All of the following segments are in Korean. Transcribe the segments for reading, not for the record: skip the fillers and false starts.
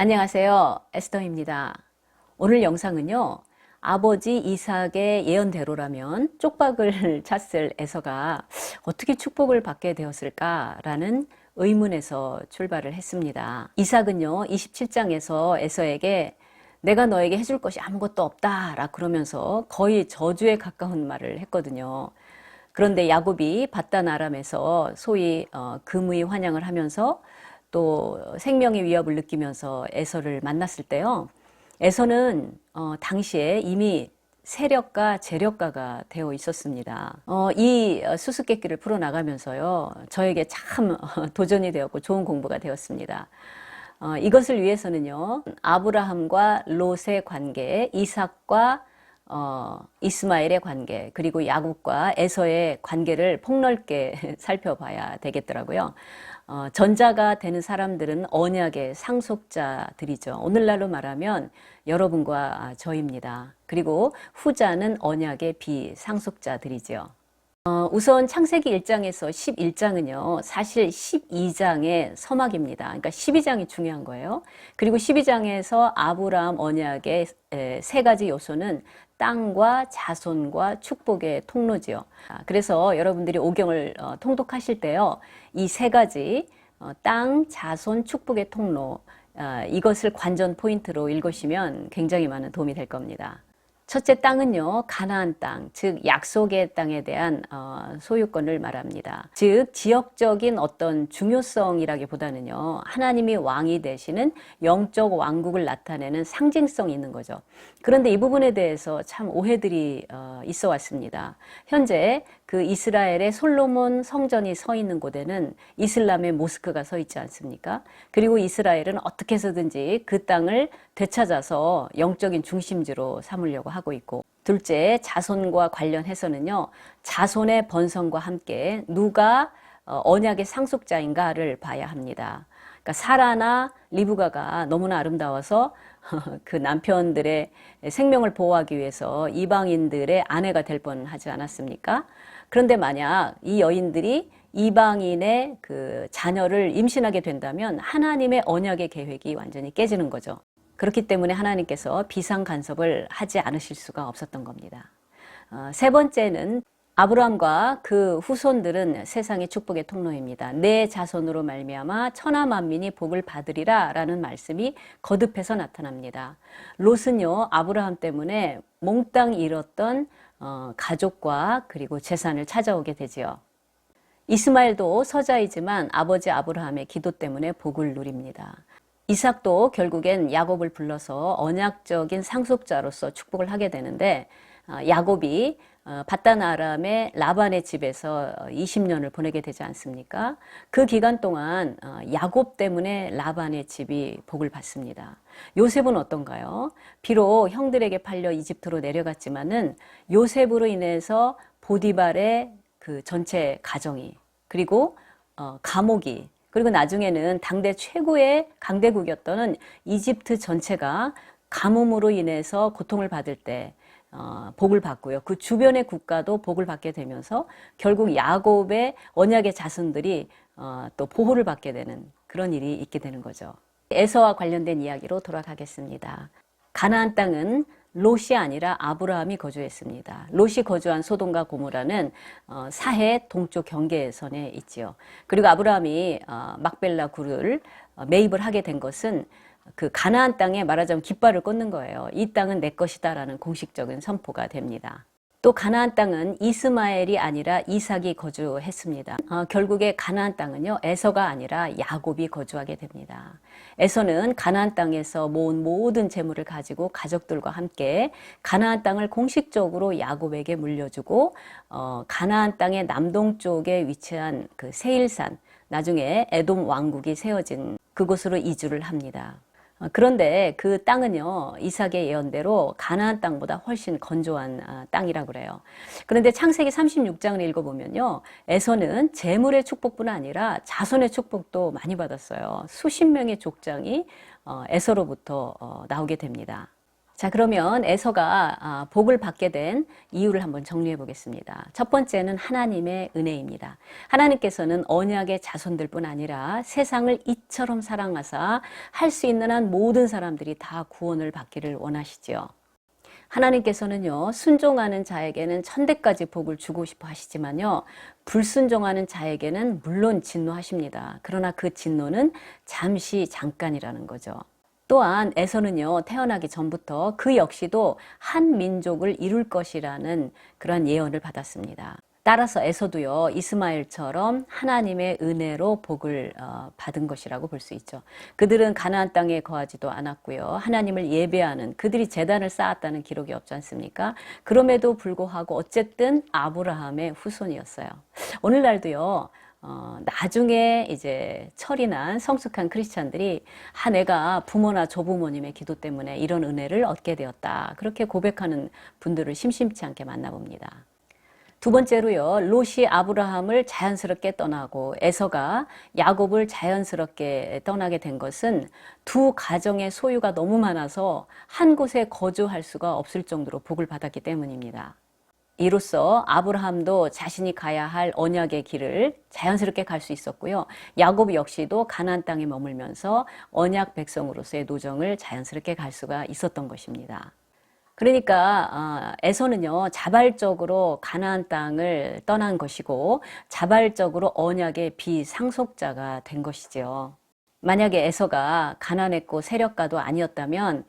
안녕하세요. 에스더입니다. 오늘 영상은요, 아버지 이삭의 예언대로라면 쪽박을 찼을 에서가 어떻게 축복을 받게 되었을까라는 의문에서 출발을 했습니다. 이삭은요, 27장에서 에서에게 내가 너에게 해줄 것이 아무것도 없다라 그러면서 거의 저주에 가까운 말을 했거든요. 그런데 야곱이 바단 아람에서 소위 금의 환영을 하면서 또 생명의 위협을 느끼면서 에서를 만났을 때요. 에서는 당시에 이미 세력가, 재력가가 되어 있었습니다. 이 수수께끼를 풀어나가면서요. 저에게 참 도전이 되었고 좋은 공부가 되었습니다. 이것을 위해서는요. 아브라함과 롯의 관계, 이삭과 이스마엘의 관계, 그리고 야곱과 에서의 관계를 폭넓게 살펴봐야 되겠더라고요. 전자가 되는 사람들은 언약의 상속자들이죠. 오늘날로 말하면 여러분과 저입니다. 그리고 후자는 언약의 비상속자들이죠. 우선 창세기 1장에서 11장은요, 사실 12장의 서막입니다. 그러니까 12장이 중요한 거예요. 그리고 12장에서 아브라함 언약의 세 가지 요소는 땅과 자손과 축복의 통로지요. 그래서 여러분들이 오경을 통독하실 때요, 이 세 가지 땅, 자손, 축복의 통로, 이것을 관전 포인트로 읽으시면 굉장히 많은 도움이 될 겁니다. 첫째 땅은요, 가나안 땅, 즉 약속의 땅에 대한 소유권을 말합니다. 즉 지역적인 어떤 중요성이라기보다는요, 하나님이 왕이 되시는 영적 왕국을 나타내는 상징성이 있는 거죠. 그런데 이 부분에 대해서 참 오해들이 있어 왔습니다. 현재 그 이스라엘의 솔로몬 성전이 서 있는 곳에는 이슬람의 모스크가 서 있지 않습니까? 그리고 이스라엘은 어떻게 해서든지 그 땅을 되찾아서 영적인 중심지로 삼으려고 하고 있고, 둘째, 자손과 관련해서는요, 자손의 번성과 함께 누가 언약의 상속자인가를 봐야 합니다. 그러니까 사라나 리브가가 너무나 아름다워서 그 남편들의 생명을 보호하기 위해서 이방인들의 아내가 될 뻔하지 않았습니까? 그런데 만약 이 여인들이 이방인의 그 자녀를 임신하게 된다면 하나님의 언약의 계획이 완전히 깨지는 거죠. 그렇기 때문에 하나님께서 비상 간섭을 하지 않으실 수가 없었던 겁니다. 세 번째는 아브라함과 그 후손들은 세상의 축복의 통로입니다. 내 자손으로 말미암아 천하 만민이 복을 받으리라 라는 말씀이 거듭해서 나타납니다. 롯은요, 아브라함 때문에 몽땅 잃었던 가족과 그리고 재산을 찾아오게 되지요. 이스마엘도 서자이지만 아버지 아브라함의 기도 때문에 복을 누립니다. 이삭도 결국엔 야곱을 불러서 언약적인 상속자로서 축복을 하게 되는데, 야곱이 바단 아람의 라반의 집에서 20년을 보내게 되지 않습니까? 그 기간 동안 야곱 때문에 라반의 집이 복을 받습니다. 요셉은 어떤가요? 비록 형들에게 팔려 이집트로 내려갔지만은 요셉으로 인해서 보디발의 그 전체 가정이, 그리고 감옥이, 그리고 나중에는 당대 최고의 강대국이었던 이집트 전체가 가뭄으로 인해서 고통을 받을 때 복을 받고요. 그 주변의 국가도 복을 받게 되면서 결국 야곱의 언약의 자손들이 또 보호를 받게 되는 그런 일이 있게 되는 거죠. 에서와 관련된 이야기로 돌아가겠습니다. 가나안 땅은 롯이 아니라 아브라함이 거주했습니다. 롯이 거주한 소돔과 고모라는 사해 동쪽 경계선에 있지요. 그리고 아브라함이 막벨라 굴을 매입을 하게 된 것은 그 가나안 땅에 말하자면 깃발을 꽂는 거예요. 이 땅은 내 것이다라는 공식적인 선포가 됩니다. 또 가나안 땅은 이스마엘이 아니라 이삭이 거주했습니다. 결국에 가나안 땅은요, 에서가 아니라 야곱이 거주하게 됩니다. 에서는 가나안 땅에서 모은 모든 재물을 가지고 가족들과 함께 가나안 땅을 공식적으로 야곱에게 물려주고, 가나안 땅의 남동쪽에 위치한 그 세일산, 나중에 에돔 왕국이 세워진 그곳으로 이주를 합니다. 그런데 그 땅은요, 이삭의 예언대로 가나안 땅보다 훨씬 건조한 땅이라고 그래요. 그런데 창세기 36장을 읽어보면요, 에서는 재물의 축복뿐 아니라 자손의 축복도 많이 받았어요. 수십 명의 족장이 에서로부터 나오게 됩니다. 자, 그러면 에서가 복을 받게 된 이유를 한번 정리해 보겠습니다. 첫 번째는 하나님의 은혜입니다. 하나님께서는 언약의 자손들뿐 아니라 세상을 이처럼 사랑하사 할 수 있는 한 모든 사람들이 다 구원을 받기를 원하시지요. 하나님께서는요, 순종하는 자에게는 천대까지 복을 주고 싶어 하시지만요, 불순종하는 자에게는 물론 진노하십니다. 그러나 그 진노는 잠시 잠깐이라는 거죠. 또한 에서는요, 태어나기 전부터 그 역시도 한 민족을 이룰 것이라는 그런 예언을 받았습니다. 따라서 에서도요, 이스마엘처럼 하나님의 은혜로 복을 받은 것이라고 볼 수 있죠. 그들은 가나안 땅에 거하지도 않았고요. 하나님을 예배하는, 그들이 제단을 쌓았다는 기록이 없지 않습니까? 그럼에도 불구하고 어쨌든 아브라함의 후손이었어요. 오늘날도요, 나중에 이제 철이 난 성숙한 크리스찬들이 내가 부모나 조부모님의 기도 때문에 이런 은혜를 얻게 되었다. 그렇게 고백하는 분들을 심심치 않게 만나봅니다. 두 번째로요, 롯이 아브라함을 자연스럽게 떠나고 에서가 야곱을 자연스럽게 떠나게 된 것은 두 가정의 소유가 너무 많아서 한 곳에 거주할 수가 없을 정도로 복을 받았기 때문입니다. 이로써 아브라함도 자신이 가야 할 언약의 길을 자연스럽게 갈 수 있었고요. 야곱 역시도 가나안 땅에 머물면서 언약 백성으로서의 노정을 자연스럽게 갈 수가 있었던 것입니다. 그러니까 에서는요, 자발적으로 가나안 땅을 떠난 것이고 자발적으로 언약의 비상속자가 된 것이죠. 만약에 에서가 가난했고 세력가도 아니었다면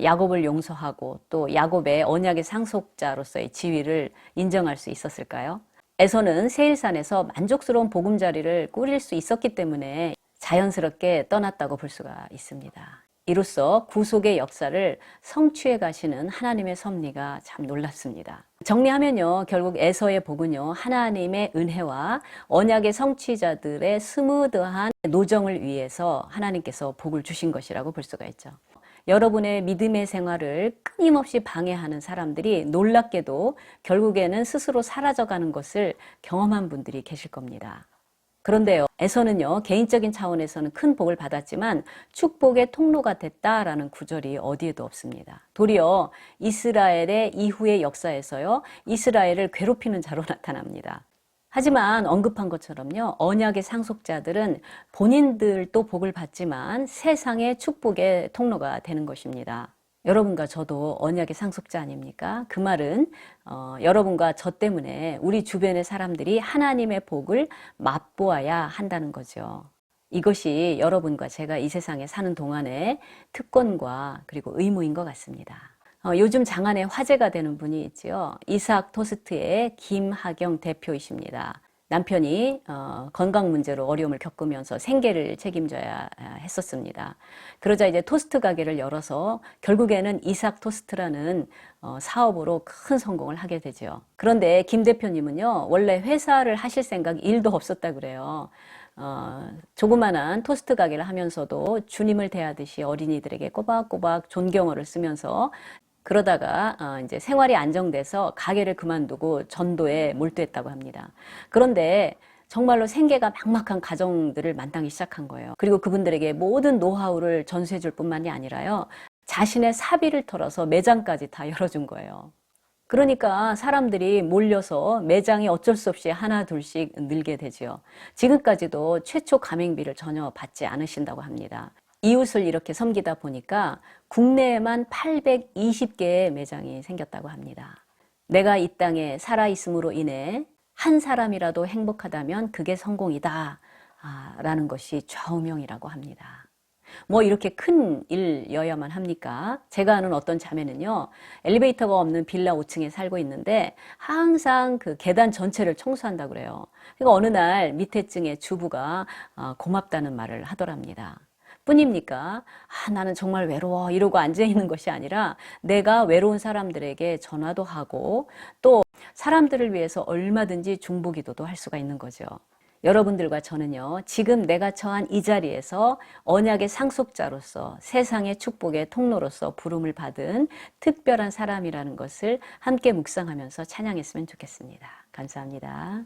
야곱을 용서하고 또 야곱의 언약의 상속자로서의 지위를 인정할 수 있었을까요? 에서는 세일산에서 만족스러운 보금자리를 꾸릴 수 있었기 때문에 자연스럽게 떠났다고 볼 수가 있습니다. 이로써 구속의 역사를 성취해 가시는 하나님의 섭리가 참 놀랍습니다. 정리하면요, 결국 에서의 복은요, 하나님의 은혜와 언약의 성취자들의 스무드한 노정을 위해서 하나님께서 복을 주신 것이라고 볼 수가 있죠. 여러분의 믿음의 생활을 끊임없이 방해하는 사람들이 놀랍게도 결국에는 스스로 사라져가는 것을 경험한 분들이 계실 겁니다. 그런데요, 에서는요, 개인적인 차원에서는 큰 복을 받았지만 축복의 통로가 됐다라는 구절이 어디에도 없습니다. 도리어 이스라엘의 이후의 역사에서요, 이스라엘을 괴롭히는 자로 나타납니다. 하지만 언급한 것처럼요, 언약의 상속자들은 본인들도 복을 받지만 세상의 축복의 통로가 되는 것입니다. 여러분과 저도 언약의 상속자 아닙니까? 그 말은 여러분과 저 때문에 우리 주변의 사람들이 하나님의 복을 맛보아야 한다는 거죠. 이것이 여러분과 제가 이 세상에 사는 동안의 특권과 그리고 의무인 것 같습니다. 요즘 장안에 화제가 되는 분이 있지요. 이삭 토스트의 김하경 대표이십니다. 남편이 건강 문제로 어려움을 겪으면서 생계를 책임져야 했었습니다. 그러자 이제 토스트 가게를 열어서 결국에는 이삭 토스트라는 사업으로 큰 성공을 하게 되죠. 그런데 김 대표님은요, 원래 회사를 하실 생각 1도 없었다 그래요. 조그만한 토스트 가게를 하면서도 주님을 대하듯이 어린이들에게 꼬박꼬박 존경어를 쓰면서 그러다가 이제 생활이 안정돼서 가게를 그만두고 전도에 몰두했다고 합니다. 그런데 정말로 생계가 막막한 가정들을 만나기 시작한 거예요. 그리고 그분들에게 모든 노하우를 전수해 줄 뿐만이 아니라요, 자신의 사비를 털어서 매장까지 다 열어준 거예요. 그러니까 사람들이 몰려서 매장이 어쩔 수 없이 하나 둘씩 늘게 되지요. 지금까지도 최초 가맹비를 전혀 받지 않으신다고 합니다. 이웃을 이렇게 섬기다 보니까 국내에만 820개의 매장이 생겼다고 합니다. 내가 이 땅에 살아있음으로 인해 한 사람이라도 행복하다면 그게 성공이다 라는 것이 좌우명이라고 합니다. 뭐 이렇게 큰 일이어야만 합니까? 제가 아는 어떤 자매는요, 엘리베이터가 없는 빌라 5층에 살고 있는데 항상 그 계단 전체를 청소한다고 그래요. 그러니까 어느 날 밑에 층의 주부가 고맙다는 말을 하더랍니다. 뿐입니까? 나는 정말 외로워 이러고 앉아있는 것이 아니라 내가 외로운 사람들에게 전화도 하고 또 사람들을 위해서 얼마든지 중보기도도 할 수가 있는 거죠. 여러분들과 저는요, 지금 내가 처한 이 자리에서 언약의 상속자로서 세상의 축복의 통로로서 부름을 받은 특별한 사람이라는 것을 함께 묵상하면서 찬양했으면 좋겠습니다. 감사합니다.